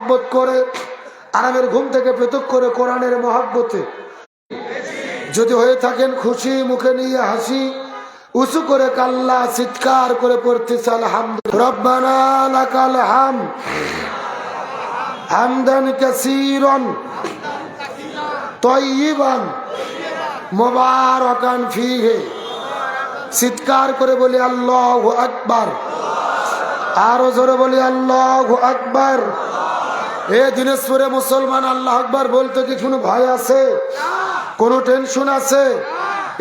মহব্বত করে, আরামের ঘুম থেকে পৃথক করে কোরআনের মহব্বতে যদি হয়ে থাকেন খুশি, মুখে নিয়ে হাসি, উঁচু করে কাল্লা চিৎকার করে পড়তেছে আলহামদুলিল্লাহ। রব্বানা লাকাল হামদ হামদান কাসীরান তাইয়িবান মুবারাকান ফীহি। চিৎকার করে বলি আল্লাহু আকবার। আরো জোরে বলি আল্লাহু আকবার। এ দিনাজপুরে মুসলমান আল্লাহ আকবার বলতে কি কোনো ভয় আছে? কোনো টেনশন আছে?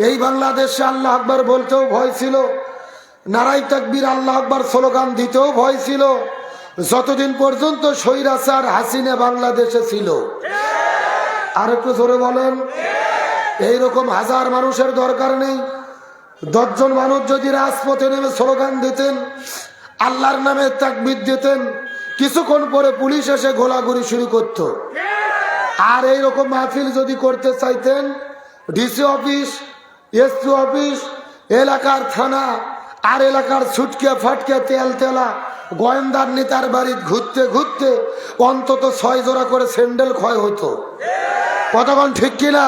এই বাংলাদেশে আল্লাহ আকবার বলতেও ভয় ছিল, নারাই তাকবীর আল্লাহ আকবার স্লোগান দিতেও ভয় ছিল, যতদিন পর্যন্ত স্বৈরাচার হাসিনা বাংলাদেশে ছিল। আর একটু জোরে বলেন। এইরকম হাজার মানুষের দরকার নেই। 10 জন মানুষ যদি রাজপথে নেমে স্লোগান দিতেন, আল্লাহর নামে তাকবীর দিতেন, কিছুক্ষণ পরে পুলিশ এসে গোলাগুলি শুরু করত। আর এইরকম মাহফিল যদি করতে চাইতেন, ডিসি অফিস, এসপি অফিস, এলাকার থানা আর এলাকার ছুটকে ফাটকে তেল তেলা গোয়েন্দার নেতার বাড়ি ঘুরতে ঘুরতে অন্তত 6 জোড়া করে স্যান্ডেল ক্ষয় হতো। কতক্ষণ ঠিক কিনা?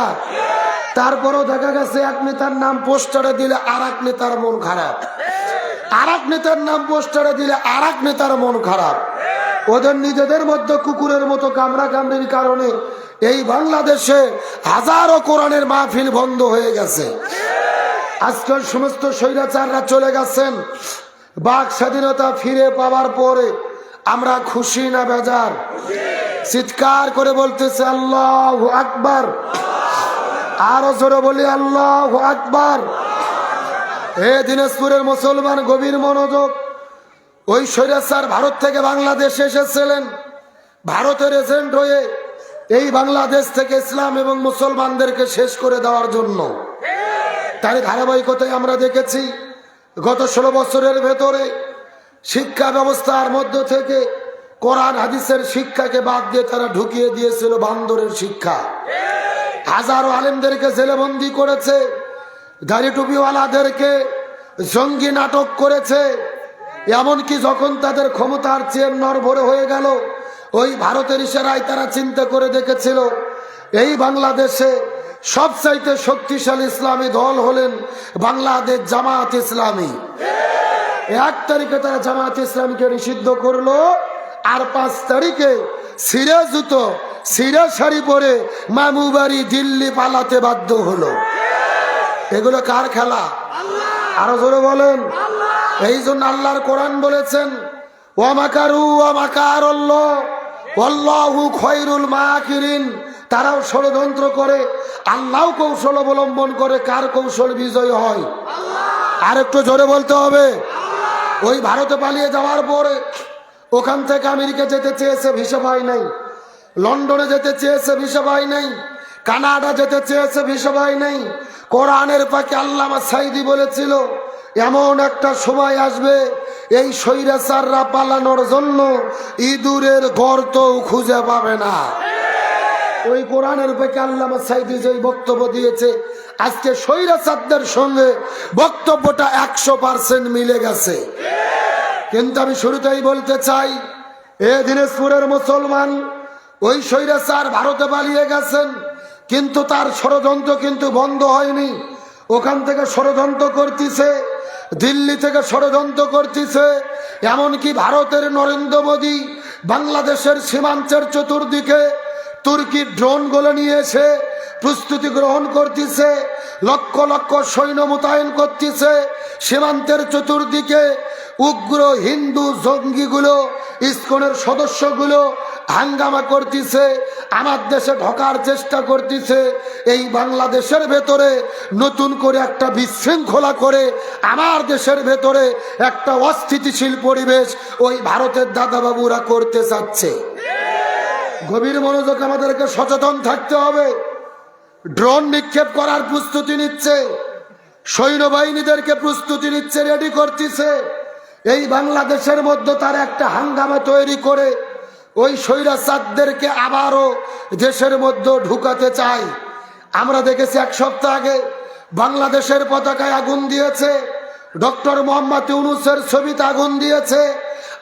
তারপরও দেখা গেছে এক নেতার নাম পোস্টারে দিলে আর এক নেতার মন খারাপ, আর এক নেতার নাম পোস্টারে দিলে আর এক নেতার মন খারাপ। ওদের নিজেদের মধ্যে কুকুরের মতো কামড়া কামড়ির কারণে এই বাংলাদেশে হাজারো কোরআনের মাহফিল বন্ধ হয়ে গেছে। আজকাল সমস্ত স্বৈরাচাররা চলে গেছেন। বাক স্বাধীনতা ফিরে পাওয়ার পরে আমরা খুশি না বেজার? চিৎকার করে বলতেছে আল্লাহু আকবার। আরো জোরে বলি আল্লাহু আকবার। এ দিনাজপুরের মুসলমান গভীর মনোযোগ। ওই স্বৈরাচার ভারত থেকে বাংলাদেশে এসেছিলেন ভারতের এজেন্ট হয়ে এই বাংলাদেশ থেকে ইসলাম এবং মুসলমানদেরকে শেষ করে দেওয়ার জন্য। তার ধারাবাহিকতায় আমরা দেখেছি গত 16 বছরের ভেতরে শিক্ষা ব্যবস্থার মধ্য থেকে কোরআন হাদিসের শিক্ষাকে বাদ দিয়ে তারা ঢুকিয়ে দিয়েছিল বান্দরের শিক্ষা। হাজারো আলেমদেরকে জেলেবন্দি করেছে, দাড়ি টুপিওয়ালাদেরকে জঙ্গি নাটক করেছে। এমনকি যখন তাদের ক্ষমতার চেয়ে নড়বড়ে হয়ে গেল, ওই ভারতের ইশারায় তারা চিন্তা করে দেখেছিল এই বাংলাদেশে সবচাইতে শক্তিশালী ইসলামী দল হলেন বাংলাদেশ জামাত ইসলামী। 1 তারিখে তারা জামাত ইসলামীকে নিষিদ্ধ করলো, আর 5 তারিখে সিরে জুতো সিরে শাড়ি পরে মামু বাড়ি দিল্লি পালাতে বাধ্য হলো। এগুলো কার খেলা? আরো জোরে বলেন। এই জন্য আল্লাহর কোরআন বলেছেন ওয়া মাকারু ওয়া মাকারাল্লাহ ওয়াল্লাহু খায়রুল মাকিরিন। তারাও ষড়যন্ত্র করে, আল্লাহও কৌশল অবলম্বন করে। কার কৌশল বিজয় হয়? আর একটু জোরে বলতে হবে। ওই ভারতে পালিয়ে যাওয়ার পরে ওখান থেকে আমেরিকা যেতে চেয়েছে, ভিসা পায় নাই। লন্ডনে যেতে চেয়েছে, ভিসা পায় নাই। কানাডা যেতে চেয়েছে, ভিসা পায় নাই। কোরআনের পাকে আল্লামা সাইদি বলেছিল এমন একটা সময় আসবে এই স্বৈরাচাররা পালানোর জন্য ইঁদুরের গর্তও খুঁজে পাবে না। ওই কোরআনের পাকে আল্লামা সাইদি যে বক্তব্য দিয়েছে, আজকে স্বৈরাচারদের সঙ্গে বক্তব্যটা 100% মিলে গেছে। কিন্তু আমি শুরুতেই বলতে চাই, এ দিনাজপুরের মুসলমান, ওই স্বৈরাচার ভারতে পালিয়ে গেছেন, কিন্তু তার ষড়যন্ত্র কিন্তু বন্ধ হয়নি। ওখান থেকে ষড়যন্ত্র করতেছে, দিল্লি থেকে ষড়যন্ত্র করতেছে। এমনকি ভারতের নরেন্দ্র মোদী বাংলাদেশের সীমান্তের চতুর্দিকে তুর্কি ড্রোন গুলো নিয়ে এসে প্রস্তুতি গ্রহণ করতেছে, লক্ষ লক্ষ সৈন্য মোতায়েন করতেছে। সীমান্তের চতুর্দিকে উগ্র হিন্দু জঙ্গিগুলো, ইসকনের সদস্যগুলো হাঙ্গামা করতেছে, আমার দেশে ঢোকার চেষ্টা করতেছে। এই বাংলাদেশের ভেতরে নতুন করে একটা বিশৃঙ্খলা করে আমার দেশের ভেতরে একটা অস্থিতিশীল পরিবেশ ওই ভারতের দাদাবাবুরা করতে চাচ্ছে। গভীর মনোযোগ, আমাদেরকে সচেতন থাকতে হবে। ড্রোন নিক্ষেপ করার প্রস্তুতি নিচ্ছে, সৈন্যবাহিনীদেরকে প্রস্তুতি নিচ্ছে, রেডি করতেছে। এই বাংলাদেশের মধ্যে তার একটা হাঙ্গামা তৈরি করে ওই স্বৈরাচারদেরকে আবারও দেশের মধ্যে ঢুকাতে চায়। আমরা দেখেছি 1 সপ্তাহ আগে বাংলাদেশের পতাকায় আগুন দিয়েছে, ডক্টর মোহাম্মদ ইউনূসের ছবিতে আগুন দিয়েছে,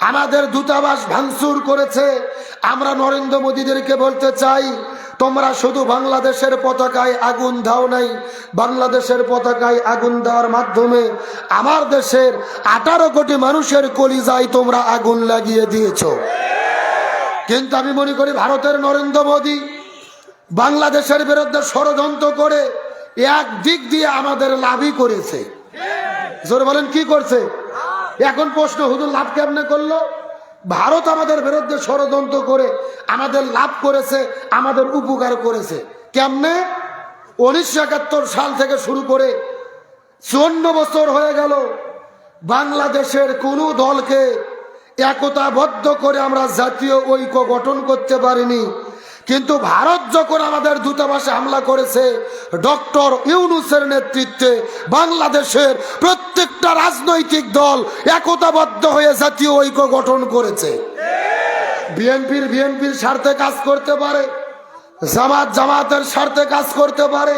আমাদের দূতাবাস ভাঙচুর করেছে। আমরা নরেন্দ্র মোদীদেরকে বলতে চাই, তোমরা শুধু বাংলাদেশের পতাকায় আগুন দাও নাই, বাংলাদেশের পতাকায় আগুন দেওয়ার মাধ্যমে আমার দেশের 18 কোটি মানুষের কলিজায় তোমরা আগুন লাগিয়ে দিয়েছ। কিন্তু আমি মনে করি ভারতের নরেন্দ্র মোদী বাংলাদেশের বিরুদ্ধে ষড়যন্ত্র করে এক দিক দিয়ে আমাদের লাভই করেছে। জোরে বলেন কি করছে? এখন প্রশ্ন, হুজুর লাভ কেমনে করলো? ভারত আমাদের বিরুদ্ধে ষড়যন্ত্র করে আমাদের লাভ করেছে, আমাদের উপকার করেছে। কেমনে? 1971 সাল থেকে শুরু করে 54 বছর হয়ে গেল বাংলাদেশের কোনো দলকে একতাবদ্ধ করে আমরা জাতীয় ঐক্য গঠন করতে পারিনি। কিন্তু ভারত যখন আমাদের দূতাবাসে হামলা করেছে, ডক্টর ইউনূসের নেতৃত্বে বাংলাদেশের প্রত্যেকটা রাজনৈতিক দল একতাবদ্ধ হয়ে জাতীয় ঐক্য গঠন করেছে। বিএনপির স্বার্থে কাজ করতে পারে, জামাতের স্বার্থে কাজ করতে পারে,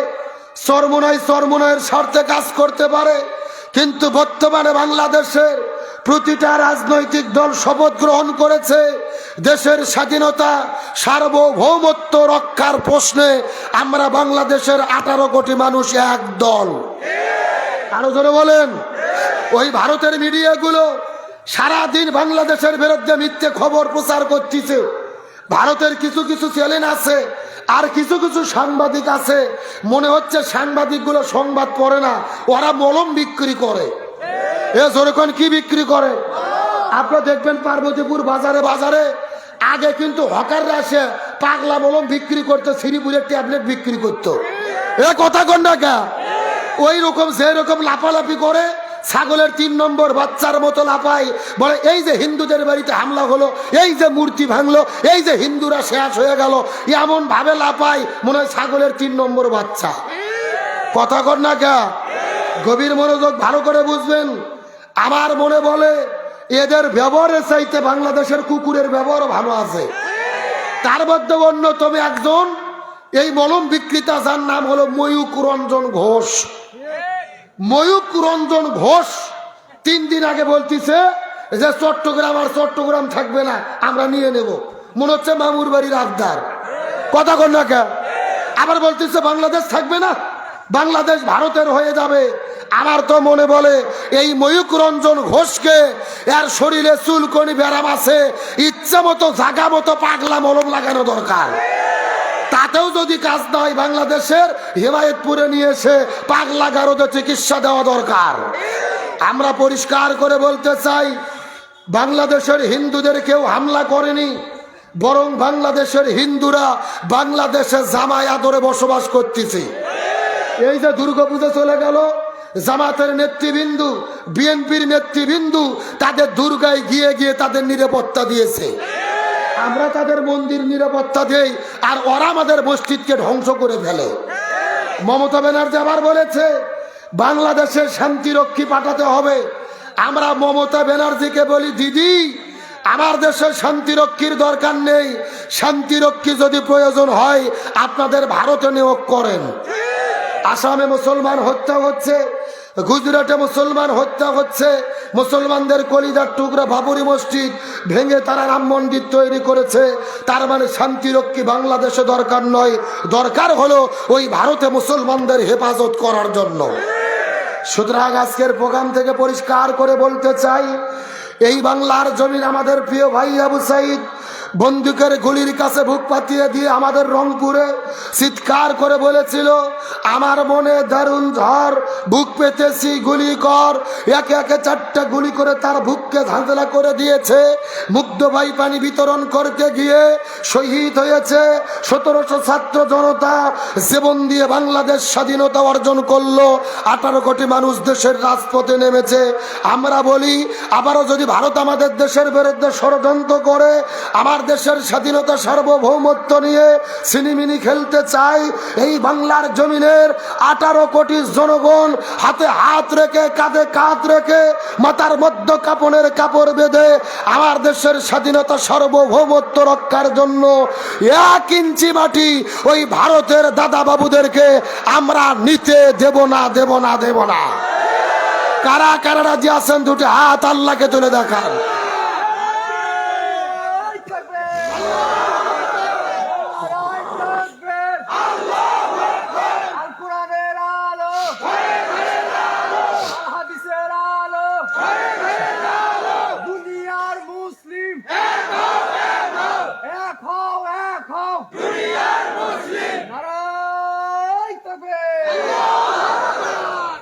চরমোনাইয়ের স্বার্থে কাজ করতে পারে। কিন্তু বর্তমানে বাংলাদেশের প্রতিটা রাজনৈতিক দল শপথ গ্রহণ করেছে দেশের স্বাধীনতা সার্বভৌমত্ব রক্ষার প্রশ্নে আমরা বাংলাদেশের 18 কোটি মানুষ এক দল। আরো জোরে বলেন। ওই ভারতের মিডিয়াগুলো সারাদিন বাংলাদেশের বিরুদ্ধে মিথ্যে খবর প্রচার করতেছে। ভারতের কিছু কিছু চ্যানেল আছে আর কিছু কিছু সাংবাদিক আছে, মনে হচ্ছে সাংবাদিকগুলো সংবাদ পড়ে না, ওরা মলম বিক্রি করে। এ যেরকম কি বিক্রি করে আপনারা দেখবেন পার্বতীপুর বাজারে আগে কিন্তু হকাররা এসে পাগলা মলম বিক্রি করতো, শ্রীপুরের ট্যাবলেট বিক্রি করতো। এ কথা কোন টাকা? ওই রকম যেরকম লাফালাফি করে ছাগলের 3 নম্বর বাচ্চার মতো লাফাই, বলে এই যে হিন্দুদের বাড়িতে হামলা হলো, এই যে মূর্তি ভাঙলো, এই যে হিন্দুরা শেষ হয়ে গেল, এমন ভাবে লাফাই মনে হয় ছাগলের 3 নম্বর বাচ্চা। কথা কর না কে? গভীর মনোযোগ ভালো করে বুঝবেন। আমার মনে বলে এদের ব্যবহারের চাইতে বাংলাদেশের কুকুরের ব্যবহারও ভালো আছে। তার মধ্যে অন্যতম একজন এই মলম বিক্রেতা, যার নাম হলো ময়ূক রঞ্জন ঘোষ। ময়ূক রঞ্জন ঘোষ 3 দিন আগে বলতেছে যে চট্টগ্রাম থাকবে না, আমরা নিয়ে নেব। মনে হচ্ছে মামুর বাড়ির আবদার। কথা কন না কে? আবার বলতেছে বাংলাদেশ থাকবে না, বাংলাদেশ ভারতের হয়ে যাবে। আমার তো মনে বলে এই ময়ূক রঞ্জন ঘোষকে, এর শরীরে চুলকনি ব্যারাম আছে, ইচ্ছা মতো জাগা মতো পাগলা মলম লাগানো দরকার। তাতেও যদি কাজ না হয় বাংলাদেশের হিমায়তপুরে নিয়ে এসে পাগলা গারদে চিকিৎসা দেওয়া দরকার। আমরা পরিষ্কার করে বলতে চাই, বাংলাদেশের হিন্দুদের কেউ হামলা করেনি, বরং বাংলাদেশের হিন্দুরা বাংলাদেশে জামাই আদরে বসবাস করতেছে। এই যে দুর্গাপূজা চলে গেল, জামাতের নেতৃবৃন্দ, বিএনপির নেতৃবৃন্দ তাদের দুর্গায় গিয়ে তাদের নিরাপত্তা দিয়েছে। আমরা তাদের মন্দির নিরাপত্তা দেই, আর ওরা আমাদের মসজিদকে ধ্বংস করে ফেলে। মমতা ব্যানার্জি আবার বলেছে বাংলাদেশে শান্তিরক্ষী পাঠাতে হবে। আমরা মমতা ব্যানার্জিকে বলি, দিদি আমার দেশে শান্তিরক্ষীর দরকার নেই, শান্তিরক্ষী যদি প্রয়োজন হয় আপনাদের ভারতে নিয়োগ করেন। আসামে মুসলমান হত্যা হচ্ছে, গুজরাটে মুসলমান হত্যা হচ্ছে, মুসলমানদের কলিজার টুকরা বাবরি মসজিদ ভেঙে তারা রাম মন্দির তৈরি করেছে। তার মানে শান্তিরক্ষী বাংলাদেশে দরকার নয়, দরকার হলো ওই ভারতে মুসলমানদের হেফাজত করার জন্য। সুতরাং আজকের প্রোগ্রাম থেকে পরিষ্কার করে বলতে চাই, এই বাংলার জমিন আমাদের প্রিয় ভাই আবু সাইদ বন্দুকের গুলির কাছে বুক পাতিয়ে দিয়ে আমাদের রংপুরে চিৎকার করে বলেছিল, আমার মনে দারুণ ঝড়, বুক পেতেছি গুলি কর। একে 4টা গুলি করে তার বুককে ঝাঁঝলা করে দিয়েছে। মুগ্ধ ভাই পানি বিতরণ করতে গিয়ে শহীদ হয়েছে। 1700 ছাত্র জনতা জীবন দিয়ে বাংলাদেশ স্বাধীনতা অর্জন করলো। 18 কোটি মানুষ দেশের রাজপথে নেমেছে। আমরা বলি, আবারও যদি ভারত আমাদের দেশের বিরুদ্ধে ষড়যন্ত্র করে আমার দেশের স্বাধীনতা সার্বভৌমত্ব নিয়ে সিনিমিনি খেলতে চাই, এই বাংলার জমিনের 18 কোটি জনগণ হাতে হাত রেখে, কাঁধে কাঁধ রেখে, মাথার মধ্য কাপড়ের কাপড় বেঁধে আমার দেশের স্বাধীনতা সার্বভৌমত্ব রক্ষার জন্য 1 ইঞ্চি মাটি ওই ভারতের দাদা বাবুদেরকে আমরা নিতে দেব না। কারা কারা রাজি আছেন? 2টি হাত আল্লাহকে তুলে দেখান।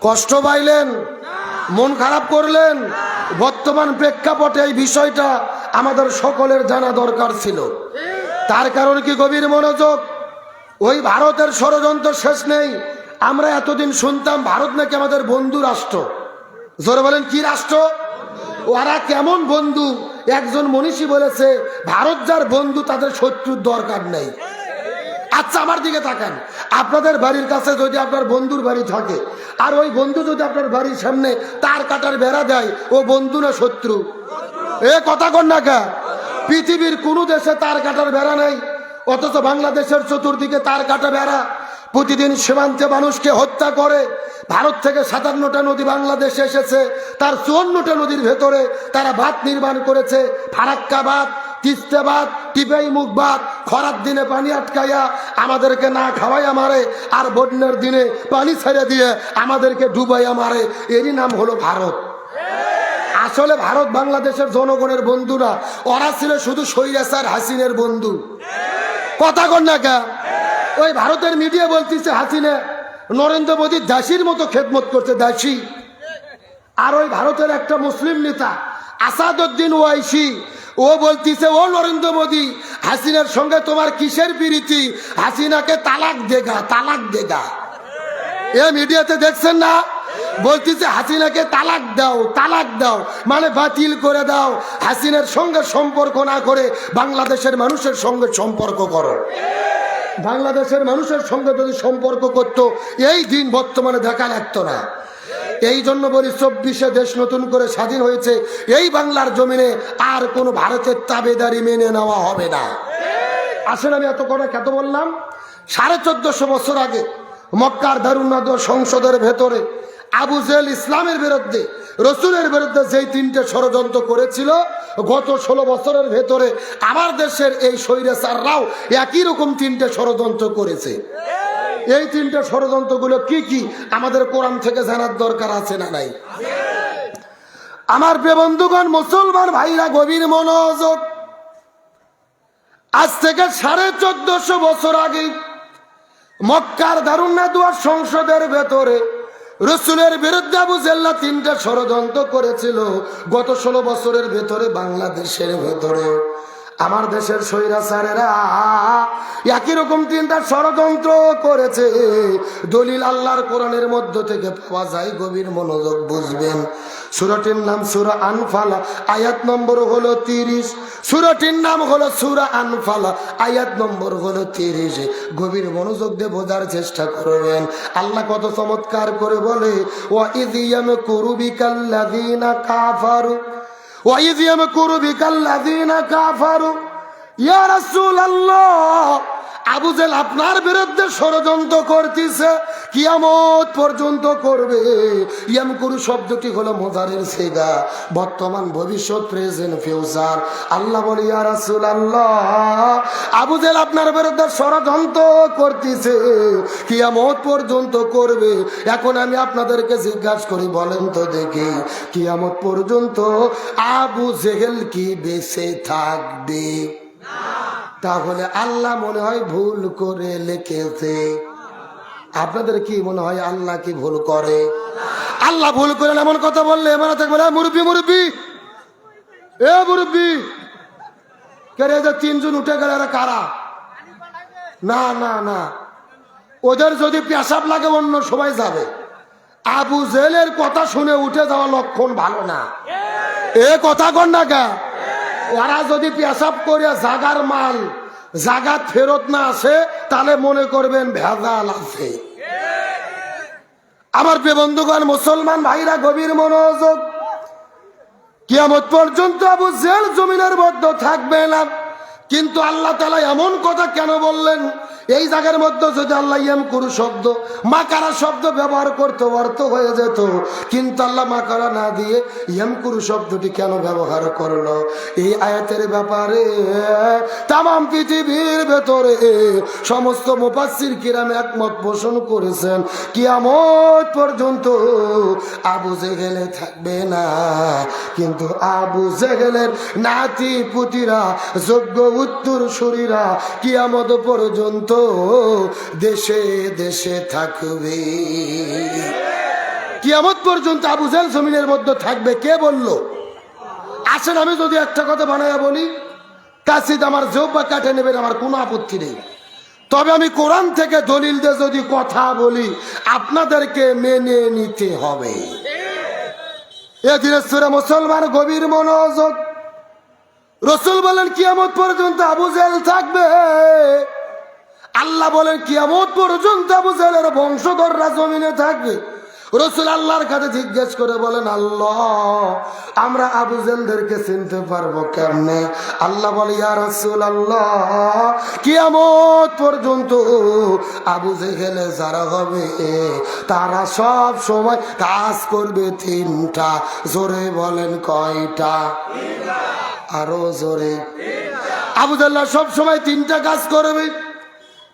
কষ্ট পাইলেন? মন খারাপ করলেন? বর্তমান প্রেক্ষাপটে এই বিষয়টা আমাদের সকলের জানা দরকার ছিল। তার কারণ কি? গভীর মনোযোগ। ওই ভারতের ষড়যন্ত্র শেষ নেই। আমরা এতদিন শুনতাম ভারত নাকি আমাদের বন্ধু রাষ্ট্র। জোরে বলেন, কি রাষ্ট্র? ওরা কেমন বন্ধু? একজন মনীষী বলেছে, ভারত যার বন্ধু তাদের শত্রুর দরকার নেই। আচ্ছা, আমার দিকে তাকান। আপনাদের বাড়ির কাছে যদি আপনার বন্ধুর বাড়ি থাকে, আর ওই বন্ধু যদি আপনার বাড়ির সামনে তার কাটার বেড়া দেয়, ও বন্ধু না শত্রু? এ কথা কন না কে? পৃথিবীর কোন দেশে তার কাটার বেড়া নেই, অথচ বাংলাদেশের চতুর্দিকে তার কাটা বেড়া। প্রতিদিন সীমান্তে মানুষকে হত্যা করে। ভারত থেকে 57টা নদী বাংলাদেশে এসেছে, তার 54টা নদীর ভেতরে তারা বাঁধ নির্মাণ করেছে। ফারাক্কা বাঁধ, তিস্তা বাঁধ, টিপাই মুখ বাঁধ। খরার দিনে পানি আটকাইয়া আমাদেরকে না খাওয়াইয়া মারে, আর বন্যার দিনে পানি ছেড়ে দিয়ে আমাদেরকে ডুবাইয়া মারে। এরই নাম হলো ভারত। আসলে ভারত বাংলাদেশের জনগণের বন্ধু না, ওরা ছিল শুধু স্বৈরাচার হাসিনের বন্ধু। কথা কন না কে? ওই ভারতের মিডিয়া বলতেছে হাসিনা নরেন্দ্র মোদীর দাসীর মতো খেদমত করছে, দাসী। আর ওই ভারতের একটা মুসলিম নেতা আসাদউদ্দিন ওয়াইসি, ও বলতিছে, ও নরেন্দ্র মোদী, হাসিনার সঙ্গে তোমার কিসের প্রীতি? হাসিনাকে তালাক দেগা, তালাক দেগা। এ মিডিয়াতে দেখছেন না? বলতিছে হাসিনাকে তালাক দাও, তালাক দাও, মানে বাতিল করে দাও। হাসিনার সঙ্গে সম্পর্ক না করে বাংলাদেশের মানুষের সঙ্গে সম্পর্ক করো। বাংলাদেশের মানুষের সঙ্গে যদি সম্পর্ক করতো, এই দিন বর্তমানে দেখা লাগতো না। এই জন্য বলি, 24-এ দেশ নতুন করে স্বাধীন হয়েছে, এই বাংলার জমিনে আর কোনো ভারতের তাবেদারি মেনে নেওয়া হবে না। আসলে আমি এত কথা কেন বললাম? 1450 বছর আগে মক্কার দারুন নাদওয়া সংসদের ভেতরে আবু জেহেল ইসলামের বিরুদ্ধে, রসুলের বিরুদ্ধে যেই 3টে ষড়যন্ত্র করেছিল, গত 16 বছরের ভেতরে আমার দেশের এই স্বৈরাচাররাও একই রকম 3টে ষড়যন্ত্র করেছে। এই 3টে ষড়যন্ত্রগুলো কি কি আমাদের কোরআন থেকে জানার দরকার আছে না নাই? আমার প্রিয় বন্ধুগণ, মুসলমান ভাইরা, গভীর মনোযোগ। আজ থেকে 1450 বছর আগে মক্কার দারুন নাদওয়া সংসদের ভেতরে রসুলের বিরুদ্ধে আবু জেহেল 3টে ষড়যন্ত্র করেছিল। গত 16 বছরের ভেতরে বাংলাদেশের ভেতরে আমার দেশের স্বৈরাচারেরা একই রকম 3টা ষড়যন্ত্র করেছে। দলিল আল্লাহর কোরআনের মধ্য থেকে পাওয়া যায়। গভীর মনোযোগ বুঝবেন। সূরাটির নাম সূরা আনফাল, আয়াত নম্বর হলো 30। সূরাটির নাম হলো সূরা আনফাল, আয়াত নম্বর হলো 30। গভীর মনোযোগ দিয়ে বোঝার চেষ্টা করবেন। আল্লাহ কত চমৎকার করে বলে, ওয়া ইয ইয়ামকুরু বিকাল্লাযীনা কাফারু, ওয়া ইয ইয়ামকুরু বিকাল্লাযীনা কাফারু ইয়া রাসূলুল্লাহ। আবু জেহেল আপনার বিরুদ্ধে ষড়যন্ত্র করতেছে, কিয়ামত পর্যন্ত করবে। ইয়ামকুরু শব্দটি হলো মুজারের সিগা, বর্তমান, ভবিষ্যৎ, প্রেজেন্ট, ফিউচার। আল্লাহ বলে, ইয়া রাসূলুল্লাহ, আবু জেহেল আপনার বিরুদ্ধে ষড়যন্ত্র করতেছে, কিয়ামত পর্যন্ত করবে। এখন আমি আপনাদেরকে জিজ্ঞাসা করি, বলেন তো দেখি, কিয়ামত পর্যন্ত আবু জেহেল কি বেঁচে থাকবে? তাহলে আল্লাহ মনে হয় ভুল করে লিখেছে। আপনাদের কি মনে হয় আল্লাহ কি ভুল করে? আল্লাহ ভুল করে এমন কথা বললে এমন থাকবে, মুরব্বী মুরব্বী, এ মুরব্বী, কে রে, 3 জন উঠে গেলে এরা কারা? না না না, ওদের যদি পেশাব লাগে অন্য সবাই যাবে। আবু জেহেলের কথা শুনে উঠে যাওয়া লক্ষণ ভালো না। এ কথা কন না কে? ওরা যদি পেশাব করে জাগার মাল জাগাত ফেরত না আসে, তাহলে মনে করবেন ভেজাল আছে। আমার প্রিয় বন্ধুগণ, মুসলমান ভাইরা, গভীর মনোযোগ। কিয়ামত পর্যন্ত আবু জেহেল জমিনের মধ্যে থাকবে না। কিন্তু আল্লাহ তাআলা এমন কথা কেন বললেন? এই জায়গার মধ্যে যদি আল্লাহ ইয়ামকুরু শব্দ, মাকারা শব্দ ব্যবহার করতে অর্থ হয়ে যেত, কিন্তু আল্লাহ মাকারা না দিয়ে ইয়ামকুরু শব্দটি কেন ব্যবহার করলো? এই আয়াতের ব্যাপারে তামাম পৃথিবীর ভেতরে সমস্ত মুফাসসির কিরাম একমত পোষণ করেছেন, কিয়ামত পর্যন্ত আবু জেহেল থাকবে না। কিন্তু আবু জেহেলের নাতি পুতিরা, যোগ্য উত্তরসূরিরা কিয়ামত পর্যন্ত দেশে দেশে থাকবে। কিয়ামত পর্যন্ত আবু জেহেল জমিনের মধ্যে থাকবে। কে বলল? আসেন আমি যদি একটা কথা বানাইয়া বলি, কাসিদ আমার জব্বা কাটে নেবেন, আমার কোনো আপত্তি নেই। তবে আমি কোরআন থেকে দলিল দিয়ে যদি কথা বলি, আপনাদেরকে মেনে নিতে হবে। এ দিনেশ্বরে মুসলমান গভীর মনোযোগ। রসুল বলেন কিয়ামত পর্যন্ত আবু জেহেল থাকবে। আল্লাহ বলেন কিয়ামত পর্যন্ত আবু জেহেলের বংশধররা জমিনে থাকবে। রসুল আল্লাহর কাছে জিজ্ঞেস করে বলেন, আল্লাহ আমরা আবু জেহেলদেরকে চিনতে পারবো কেমনে? আল্লাহ বলে, ইয়া রাসূলুল্লাহ কিয়ামত পর্যন্ত আবু জেহেলে যারা হবে তারা সব সময় কাজ করবে তিনটা। জোরে বলেন কয়টা? আরো জোরে। আবু জেহেল সব সময় তিনটা কাজ করবে।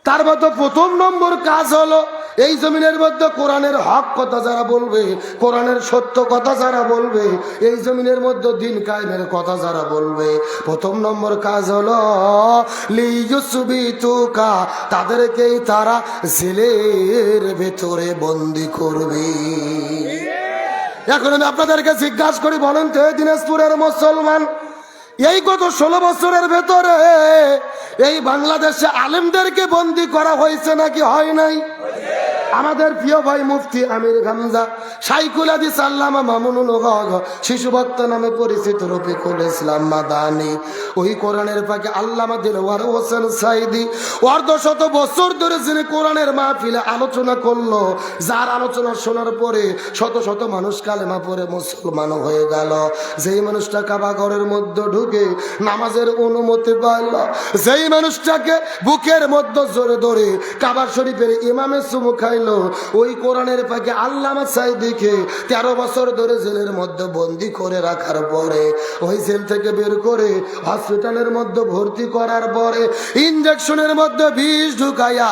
তার মতো প্রথম নম্বর কাজ হলো এই জমিনের মধ্যে কোরআনের হক কথা যারা বলবে, কোরআনের সত্য কথা যারা বলবে, এই জমিনের মধ্যে দিন কায়েমের কথা যারা বলবে, প্রথম নম্বর কাজ হলো লিইউসবিতুকা, তাদেরকেই তারা জেলের ভেতরে বন্দি করবে। এখন আমি আপনাদেরকে জিজ্ঞাসা করি, বলেন তো দিনাজপুরের মুসলমান, এই গত 16 বছরের ভেতরে এই বাংলাদেশে আলেমদেরকে বন্দী করা হয়েছে নাকি হয় নাই? আমাদের প্রিয় ভাই মুফতি আমির গামজা, শাইখুল হাদিস আল্লামা মামুনুল হক, শিশু ভক্ত নামে পরিচিত রফিকুল ইসলাম মাদানী, ওই কোরআনের পাকে আল্লামা দিলওয়ার হোসেন সাইদি অর্ধশত বছর ধরে যিনি কোরআনের মাহফিলে আলোচনা করলো, যার আলোচনা শোনার পরে শত শত মানুষ কালেমা পড়ে মুসলমান হয়ে গেল। যেই মানুষটা কাবা ঘরের মধ্যে ঢুকে নামাজের অনুমতি পাইল, যেই মানুষটাকে বুকের মধ্যে জোরে ধরে কাবা শরীফের ইমামে চুমু খাইল, ওই কোরআনের পাকে আল্লামা সাইদিকে 13 বছর ধরে জেলের মধ্যে বন্দি করে রাখার পরে, ওই জেল থেকে বের করে হসপিটালের মধ্যে ভর্তি করার পরে ইনজেকশনের মধ্যে বিষ ঢুকাইয়া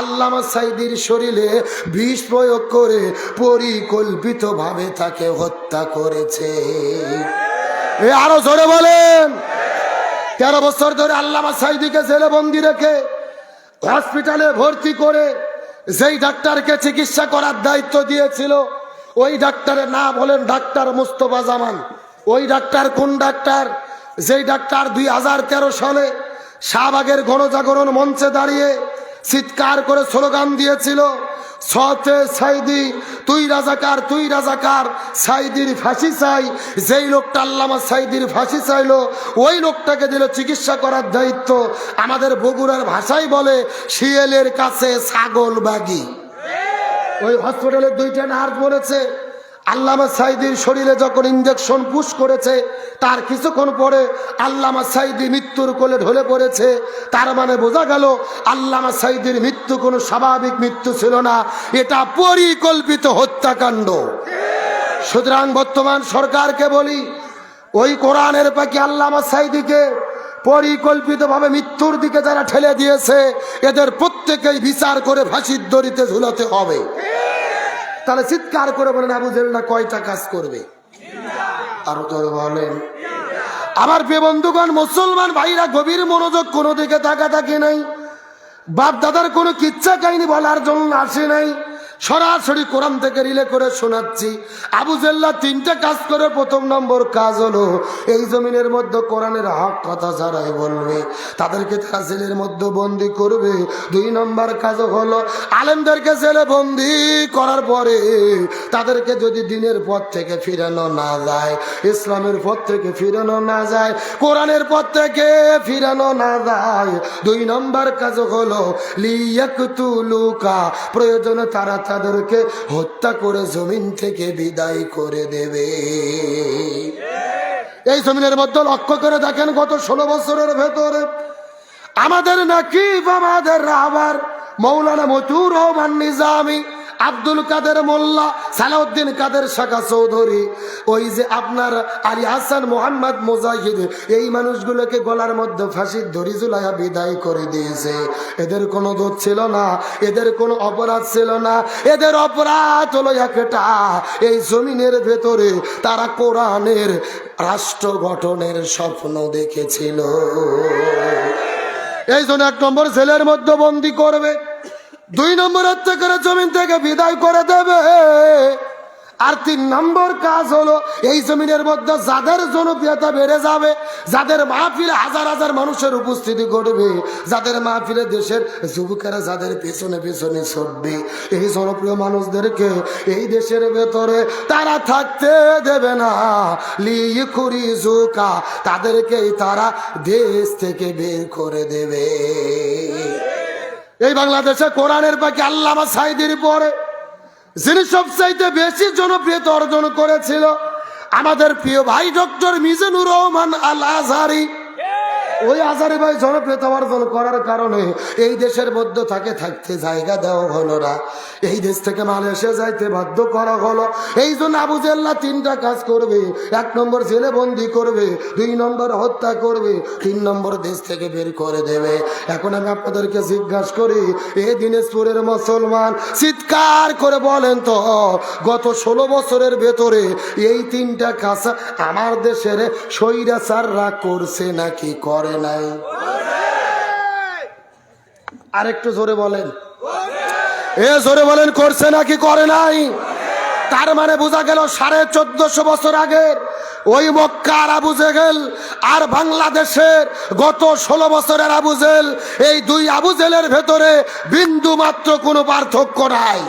আল্লামা সাইদির শরীরে বিষ প্রয়োগ করে পরিকল্পিতভাবে তাকে হত্যা করেছে। আরো জোরে বলেন। 13 বছর ধরে আল্লামা সাইদিকে জেলে বন্দি রেখে হসপিটালে ভর্তি করে যেই ডাক্তারকে চিকিৎসা করার দায়িত্ব দিয়েছিল, ওই ডাক্তারের নাম হলেন ডাক্তার মুস্তফা জামান। ওই ডাক্তার কোন ডাক্তার? যেই ডাক্তার 2013 সালে শাহবাগের গণজাগরণ মঞ্চে দাঁড়িয়ে চিৎকার করে স্লোগান দিয়েছিল, সতে সাইদি তুই রাজাকার, তুই রাজাকার, সাইদির ফাঁসি চাই। যেই লোকটা আল্লামা সাইদির ফাঁসি চাইলো, ওই লোকটাকে দিল চিকিৎসা করার দায়িত্ব। আমাদের বগুড়ার ভাষায় বলে শিয়ালের কাছে ছাগল বাগি। ওই হসপিটালের 2টা নার্স বলেছে, আল্লামা সাইদির শরীরে যখন ইনজেকশন পুশ করেছে, তার কিছুক্ষণ পরে আল্লামা সাইদি মৃত্যুর কোলে ঢলে পড়েছে। তার মানে বোঝা গেল আল্লামা সাইদির মৃত্যু কোনো স্বাভাবিক মৃত্যু ছিল না, এটা পরিকল্পিত হত্যাকাণ্ড। সুতরাং বর্তমান সরকারকে বলি, ওই কোরআনের পাখি আল্লামা সাইদিকে পরিকল্পিতভাবে মৃত্যুর দিকে যারা ঠেলে দিয়েছে, এদের প্রত্যেকেই বিচার করে ফাঁসির দড়িতে ঝুলাতে হবে। তাহলে চিৎকার করে বলেন, আবু জেহেলরা কয়টা কাজ করবে? আরো জোরে বলেন। আমার প্রিয় বন্ধুগণ, মুসলমান ভাইরা গভীর মনোযোগ, কোনো দিকে তাকাতাকি নাই, বাপ দাদার কোনো কিচ্ছা কাহিনী বলার জন্য আসে নাই, সরাসরি কোরআন থেকে রিলে করে শোনাচ্ছি। আবু জেহেল 3টা কাজ করে। প্রথম নম্বর কাজ হলো এই জমিনের মধ্যে কোরআনের হক কথা যারাই বলবে তাদেরকে তারা জেলের মধ্যে বন্দি করবে। 2 নম্বর কাজ হলো আলেমদেরকে জেলে বন্দি করার পরে তাদেরকে যদি দিনের পথ থেকে ফিরানো না যায়, ইসলামের পথ থেকে ফিরানো না যায়, কোরআনের পথ থেকে ফিরানো না যায়, 2 নম্বর কাজ হলো লিয়াকতুলুকা, প্রয়োজনে তারা তাদেরকে হত্যা করে জমিন থেকে বিদায় করে দেবে। এই জমিনের মধ্যে লক্ষ্য করে দেখেন, গত 16 বছরের ভেতরে আমাদের নাকিব, আমাদের রাহবার মৌলানা মতিউর রহমান নিজামী, আব্দুল কাদের মোল্লা, সালাউদ্দিন কাদের শাখা চৌধুরী, ওই যে আপনার আলী হাসান মোহাম্মদ মুজাহিদ, এই মানুষগুলোকে গলার মধ্যে ফাঁসির দড়ি ঝুলাইয়া বিদায় করে দিয়েছে। এদের কোনো দোষ ছিল না, এদের কোনো অপরাধ ছিল না। এদের অপরাধ হলো একটা, এই জমিনের ভেতরে তারা কোরআনের রাষ্ট্র গঠনের স্বপ্ন দেখেছিল। এই জন্য 1 নম্বর জেলের মধ্যে বন্দি করবে, 2 নম্বর হত্যা করে জমিন থেকে বিদায় করে দেবে। আর 3 নম্বর কাজ হলো এই জমিনের মধ্যে যাদের জনপ্রিয়তা বেড়ে যাবে, যাদের মাহফিলে হাজার হাজার মানুষের উপস্থিতি ঘটবে, যাদের মাহফিলে দেশের যুবকেরা যাদের পেছনে পেছনে ছুটবে, এই জনপ্রিয় মানুষদেরকে এই দেশের ভেতরে তারা থাকতে দেবে না। লিখুরিজুকা, তাদেরকেই তারা দেশ থেকে বের করে দেবে। এই বাংলাদেশে কোরআনের পাখি আল্লামা সাঈদীর পরে যিনি সবচাইতে বেশি জনপ্রিয়তা অর্জন করেছিল, আমাদের প্রিয় ভাই ডক্টর মিজানুর রহমান আল আজহারি। ওই আজহারি ভাই জনপ্রিয়তা অর্জন করার কারণে এই দেশের মধ্যে তাকে থাকতে জায়গা দেওয়া হলো না, এই দেশ থেকে মালয়েশিয়া যাইতে বাধ্য করা হলো। এই জন্য আবু জেল্লা 3টা কাজ করবে। 1 নম্বর জেলে বন্দি করবে, 2 নম্বর হত্যা করবে, 3 নম্বর দেশ থেকে বের করে দেবে। এখন আমি আপনাদেরকে জিজ্ঞাসা করি, এই দিনাজপুরের মুসলমান চিৎকার করে বলেন তো, গত 16 বছরের ভেতরে এই 3টা কাজ আমার দেশের স্বৈরাচাররা করছে নাকি করে নাই? আরেকটু জোরে বলেন, জোরে বলেন, করছে নাকি করে নাই? তার মানে বোঝা গেল 1450 বছর আগের ওই মক্কার আবু জেহেল আর বাংলাদেশের গত 16 বছরের আবু জেহেল, এই 2 আবু জেহেলের ভেতরে বিন্দু মাত্র কোনো পার্থক্য নাই।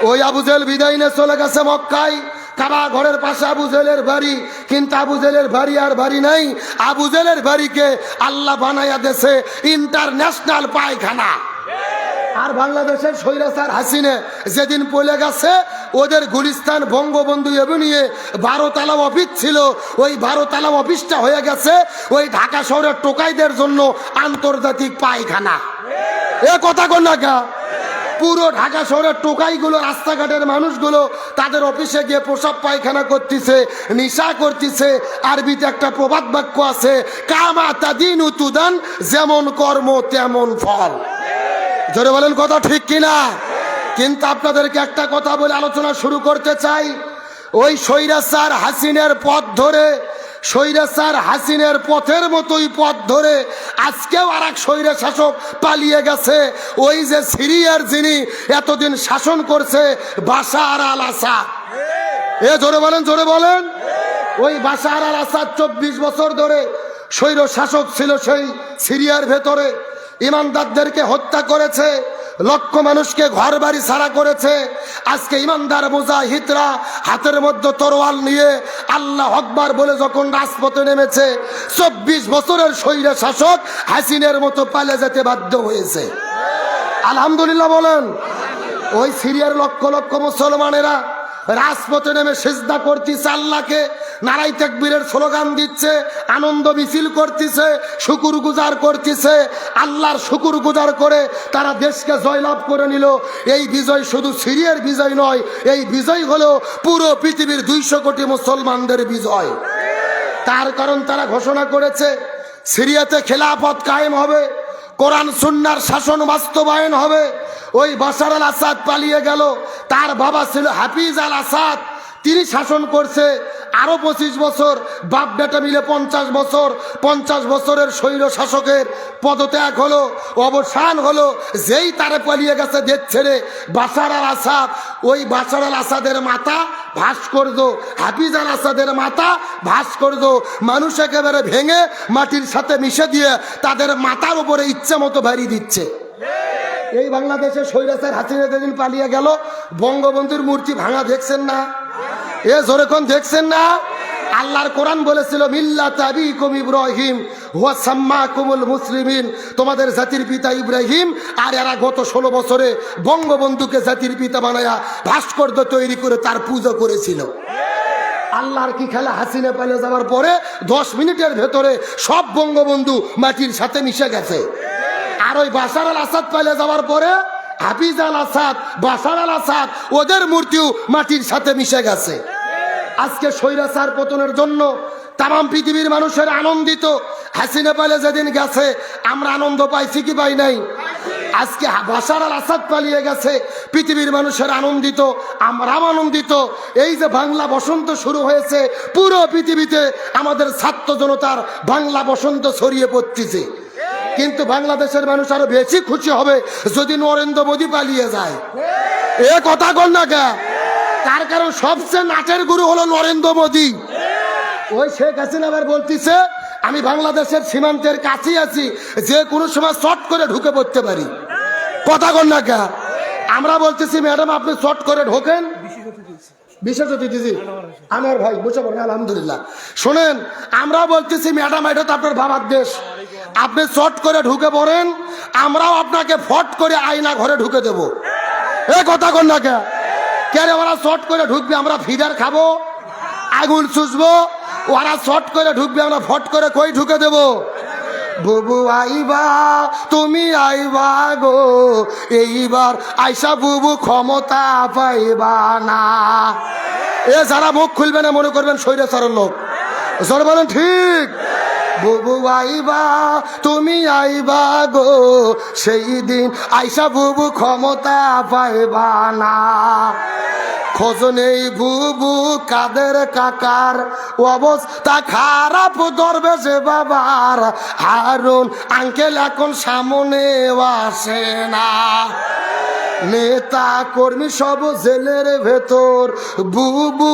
ওই আবু জেহেল বিদায় নিয়ে চলে গেছে মক্কায়, কাবা ঘরের পাশে আবু জেহেলের বাড়ি, কিন্তু আবু জেহেলের বাড়ি আর বাড়ি নাই। আবু জেহেলের বাড়িকে আল্লাহ বানাইয়া দেশে ইন্টারন্যাশনাল পায়খানা। আর বাংলাদেশের স্বৈরাচার হাসিনা যেদিন পলে গেছে, ওদের গুলিস্তান বঙ্গবন্ধু এভিনিউয়ে 12 তলা অফিস ছিল, ওই 12 তলা অফিসটা হয়ে গেছে ওই ঢাকা শহরের টোকাইদের জন্য আন্তর্জাতিক পায়খানা। এ কথা কন না কা? পুরো ঢাকা শহরের টোকাইগুলো, রাস্তাঘাটের মানুষগুলো তাদের অফিসে গিয়ে প্রসাব পায়খানা করতেছে, নিশা করতেছে। আরবিতে একটা প্রবাদ বাক্য আছে, কামা তাদিন উতুদান, যেমন কর্ম তেমন ফল। জোরে বলেন, কথা ঠিক কিনা? কিন্তু আপনাদেরকে একটা কথা বলে আলোচনা শুরু করতে চাই। ওই স্বৈরাচার হাসিনের পথ ধরে, স্বৈরাচার হাসিনের পথের মতোই পথ ধরে আজকেও আর এক স্বৈরা শাসক পালিয়ে গেছে। ওই যে সিরিয়ার যিনি এতদিন শাসন করছে, বাশার আল আসাদ। জোরে বলেন, জোরে বলেন। ওই বাশার আল আসাদ 24 বছর ধরে স্বৈর শাসক ছিল সেই সিরিয়ার ভেতরে। ইমানদারদেরকে হত্যা করেছে, লক্ষ মানুষকে ঘর বাড়ি ছাড়া করেছে। আজকে ইমানদার মুজাহিদরা হাতের মধ্যে তরোয়াল নিয়ে আল্লাহ আকবার বলে যখন রাজপথে নেমেছে, 24 বছরের স্বৈর শাসক হাসিনের মতো পালিয়ে যেতে বাধ্য হয়েছে। আলহামদুলিল্লাহ বলেন। ওই সিরিয়ার লক্ষ লক্ষ মুসলমানেরা রাজপথে নেমে সিজদা করতেছে আল্লাহকে, নারাই তাকবীরের স্লোগান দিচ্ছে, আনন্দ মিছিল করতেছে, শুকুর গুজার করতেছে। আল্লাহর শুকুর গুজার করে তারা দেশকে জয়লাভ করে নিল। এই বিজয় শুধু সিরিয়ার বিজয় নয়, এই বিজয় হলো পুরো পৃথিবীর 200 কোটি মুসলমানদের বিজয়। তার কারণ তারা ঘোষণা করেছে সিরিয়াতে খেলাফত কায়েম হবে, কোরআন সুন্নাহর শাসন বাস্তবায়ন হবে। ওই বাশার আল আসাদ পালিয়ে গেল, তার বাবা ছিল হাফিজ আল আসাদ, তিনি শাসন করছে আরো 25 বছর, বাপ বেটা মিলে 50 বছর। 50 বছরের স্বৈর শাসকের পদত্যাগ হলো, অবসান হলো। যেই তারে পালিয়ে গেছে দেশ ছেড়ে বাশার আল আসাদ, ওই বাশার আল আসাদের মাথা ভাস্কর্য, হাফিজ আল আসাদের মাথা ভাস্কর্য মানুষ একেবারে ভেঙে মাটির সাথে মিশে দিয়ে তাদের মাথার উপরে ইচ্ছে মতো বাড়ি দিচ্ছে। এই বাংলাদেশে স্বৈরাচার হাসিনা যেদিন পালিয়ে গেল, বঙ্গবন্ধুর মূর্তি ভাঙা দেখছেন না? জোরে কোন দেখছেন না? আল্লাহর কোরআন বলেছিল, মিল্লাত আবিকুম ইব্রাহিম হুয়া সাম্মাকুমুল মুসলিমিন, তোমাদের জাতির পিতা ইব্রাহিম। আর এরা গত 16 বছরে বঙ্গবন্ধুকে জাতির পিতা বানায়া ভাস্কর্য তৈরি করে তার পূজা করেছিল। আল্লাহর কি খেলা, হাসিনা পালিয়ে যাওয়ার পরে 10 মিনিটের ভেতরে সব বঙ্গবন্ধু মাটির সাথে মিশে গেছে। আর ওই বাশার আল আসাদ পালিয়ে যাওয়ার পরে হাফিজ আল আসাদ, বাশার আল আসাদ, ওদের মূর্তিও মাটির সাথে মিশে গেছে। আজকে স্বৈরাচার পতনের জন্য তাম পৃথিবীর মানুষের আনন্দিত। হাসিনা পালিয়ে যেদিন গেছে আমরা আনন্দ পাইছি কি পাই নাই? আজকে বাশার আল আসাদ পালিয়ে গেছে, পৃথিবীর মানুষের আনন্দিত, আমরাও আনন্দিত। এই যে বাংলা বসন্ত শুরু হয়েছে, পুরো পৃথিবীতে আমাদের ছাত্র জনতার বাংলা বসন্ত ছড়িয়ে পড়তেছে। কিন্তু বাংলাদেশের মানুষ আরো বেশি খুশি হবে যদি নরেন্দ্র মোদী পালিয়ে যায়। এ কথা কন না কে? তার কারণ সবচেয়ে নাটের গুরু হলো নরেন্দ্র মোদী। ওই শেখ হাসিনা আবার বলতেছে আমি বাংলাদেশের সীমান্তের কাছে আছি, যে কোনো সময় শর্ট করে ঢুকে পড়তে পারি। কথা কন না কে? আমরা বলতেছি ম্যাডাম আপনি শর্ট করে ঢোকেন। বিশেষ অতিথি আমার ভাই বুঝতে পারেন আলহামদুলিল্লাহ। শোনেন, আমরা বলতেছি ম্যাডাম এটা তো আপনার বাবার দেশ, আপনি শর্ট করে ঢুকে পড়েন, আমরাও আপনাকে ফট করে আয়না ঘরে ঢুকে দেবো। এ কথা কন না কে? কেন ওরা শর্ট করে ঢুকবে, আমরা ফিডার খাবো, আগুন চুষবো, ওরা শর্ট করে ঢুকবে, আমরা ফট করে কই ঢুকে দেবো? বুবু আইবা তুমি আইবা গো, এইবার আইসা বুবু ক্ষমতা পাইবা না। এ যারা মুখ খুলবে না মনে করবেন স্বৈরাচারের লোক। জোর বলেন ঠিক। বুবু আইবা তুমি আইবা গো, সেই দিন আইসা বুবু ক্ষমতা পাইবা না। খোঁজ নেই বুবু কাদের কাকার, অবস্থা খারাপ দরবেশে বাবার, হারুন আঙ্কেল এখন সামনে আসে না। নেতা কর্মী সব জেলের ভেতর, বুবু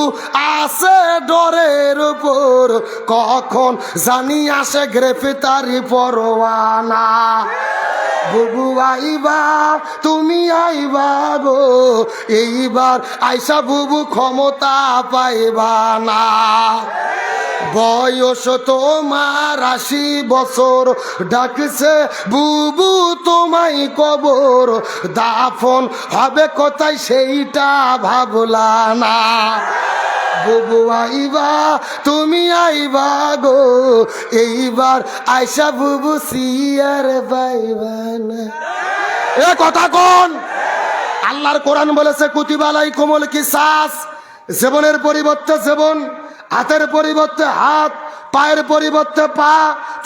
আছে ডরের উপর, কখন জানি আসে গ্রেফতারি পরোয়ানা। বুবু আইবা তুমি আইবা গো, এইবার আইসা বুবু ক্ষমতা পাইবা না। বয়স তোমার 80 বছর, ডাকছে বুবু তোমায় কবর, দাফন হবে কোথায় সেইটা ভাবলা না। বুবু আইবা তুমি আইবা গো, এইবার আইসা বুবু সিয়ার পাইবা না। এ কথা কোন? আল্লাহর কোরআন বলেছে কুতিবা আলাইকুমুল কিসাস, জীবনের পরিবর্তে জীবন, হাতের পরিবর্তে হাত, পায়ের পরিবর্তে পা,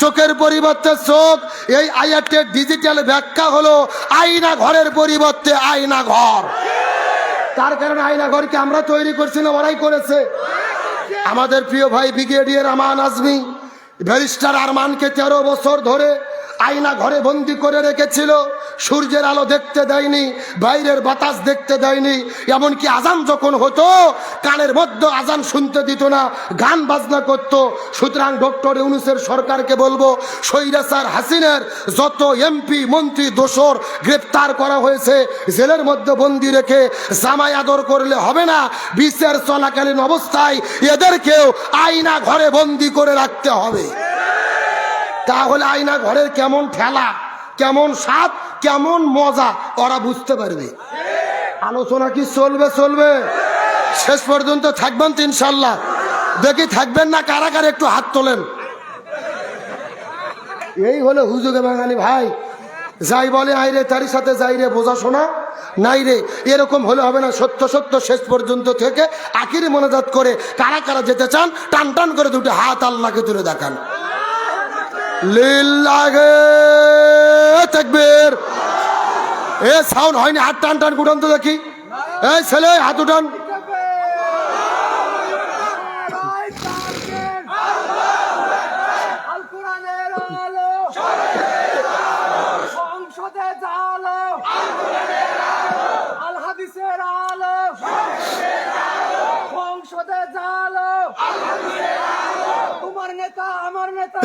চোখের পরিবর্তে চোখ। এই আয়াতের ডিজিটাল ব্যাখ্যা হলো আয়না ঘরের পরিবর্তে আয়না ঘর। তার কারণে আয়না ঘরকে আমরা তৈরি করছি না, ওরাই করেছে। আমাদের প্রিয় ভাই ব্রিগেডিয়ার আমান আজমি, ব্যারিস্টার আরমানকে 13 বছর ধরে আয়না ঘরে বন্দি করে রেখেছিল। সূর্যের আলো দেখতে দেয়নি, বাইরের বাতাস দেখতে দেয়নি, এমনকি আজান যখন হতো কানের মধ্যে আজান শুনতে দিত না, গান বাজনা করত। সুতরাং ডক্টর ইউনূসের সরকারকে বলবো, স্বৈরাচার হাসিনার যত এমপি মন্ত্রী দোসর গ্রেপ্তার করা হয়েছে, জেলের মধ্যে বন্দি রেখে জামাই আদর করলে হবে না, বিচার চলাকালীন অবস্থায় এদেরকেও আয়না ঘরে বন্দি করে রাখতে হবে। তাহলে আয়না ঘরের কেমন ঠেলা, কেমন স্বাদ, কেমন মজা ওরা বুঝতে পারবে। আলোচনা কি চলবে? চলবে। শেষ পর্যন্ত থাকবেন তো ইনশাল্লাহ? দেখি থাকবেন না কারা কারা, একটু হাত তোলেন। এই হলো হুজুগে বাঙালি ভাই, যাই বলে আইরে তারই সাথে যাই রে, বোঝা শোনা নাই রে। এরকম হলে হবে না। সত্য সত্য শেষ পর্যন্ত থেকে আখিরে মোনাজাত করে কারা কারা যেতে চান টান টান করে দুটো হাত আল্লাহকে তুলে দেখান। লিল্লাহে তাকবীর। এ সাউন্ড হয়নি, হাত টান টান উঠান তো দেখি। এই ছেলে হাত উঠান। তোমার নেতা আমার নেতা।